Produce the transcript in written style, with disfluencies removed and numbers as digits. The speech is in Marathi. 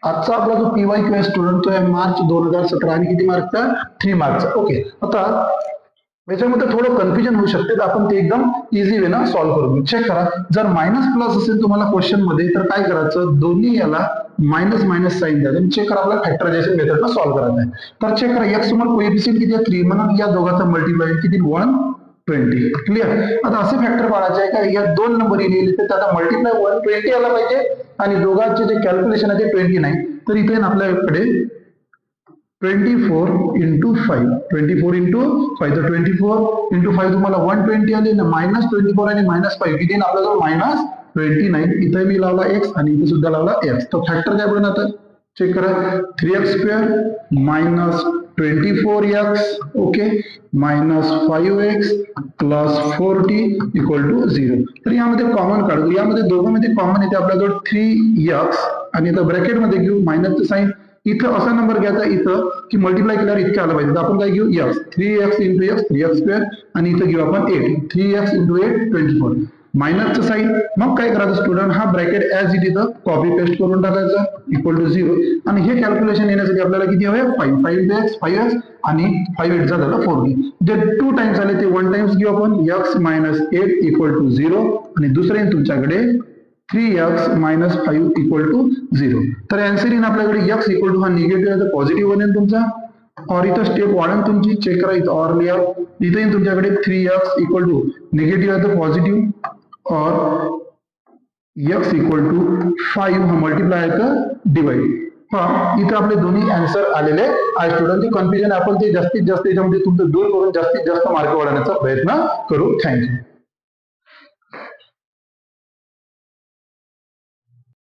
आजचा आपला जो PYQ आहे स्टुडंट तो आहे मार्च 2017 आणि किती मार्कचा 3 मार्कचा. ओके, आता याच्यामध्ये थोडं कन्फ्युजन होऊ शकते, तर आपण ते एकदम इझी वे ना सॉल्व्ह करू. चेक करा, जर मायनस प्लस असेल तुम्हाला क्वेश्चन मध्ये तर काय करायचं, दोन्ही याला मायनस मायनस साईन द्यायचं. चेक करा, आपल्याला फॅक्टरायझेशन मेथडला सॉल्व्ह करायचं आहे. तर चेक करा, एक्स समोर कोएफिशियंट किती आहे 3, म्हणून या दोघांचा मल्टिप्लाय किती 120. क्लिअर. आता असे फॅक्टर काढायचे आहे का या दोन नंबर लिहिले तर त्याचा मल्टिप्लाय 120 आला पाहिजे आणि दोघांचे जे कॅल्क्युलेशन आहे ते 20 नाही. तर इथे आपल्याकडे 24 into 5, 24 into 5, तर 24 into 5 तुम्हाला 120 आले ना, मायनस 24 आणि मायनस 5 किती आपल्याजवळ -29. इथे मी लावला x आणि इथे सुद्धा लावला x. तर फॅक्टर काय पडेल आता चेक करा, 3x² minus 24x okay minus 5x plus 4t equal to 0. तर यामध्ये कॉमन काढू, यामध्ये दोघांमध्ये कॉमन येते आपल्याजवळ 3x आणि इथं ब्रॅकेट मध्ये घेऊ मायनसचं साईन. इथं असा नंबर घ्यायचा इथं की मल्टिप्लाय केल्यावर इतके आलं पाहिजे. तर आपण काय घेऊ x 3x into x 3x² आणि इथं घेऊ आपण 8 3x into 8 24 मायनसचं साईन. मग काय करायचं स्टुडंट, हा ब्रॅकेट ऍज इट इथं कॉपी पेस्ट करून टाकायचा इक्वल टू 0 आणि हे कॅल्क्युलेशन येण्यासाठी आपल्याला किती हवे 5 into x 5x आणि 5 8 झालं 40. जे 2 टाइम्स आले ते 1 टाइम्स घेऊ आपण x minus 8 इक्वल टू 0 आणि दुसरे तुमच्याकडे 3x minus 5 इक्वल टू 0. तर आन्सर येईल आपल्याकडे x इक्वल टू हा निगेटिव्ह आहे तर पॉझिटिव्ह बनेल तुमचा. और इथं स्टेप वाढेल तुमची, चेक करा इथं और लिहा, इथे येईल तुमच्याकडे 3x इक्वल टू निगेटिव्ह आहे तर पॉझिटिव्ह और x इक्वल टू 5 हा मल्टिप्लाय आहे तर डिवाइड. इथे आपले दोन्ही आन्सर आलेले आहे स्टुडंट. कन्फ्युजन आपण ते जास्तीत जास्त याच्यामध्ये तुमचं दूर करून जास्तीत जास्त मार्क वाढवण्याचा प्रयत्न करू. थँक्यू.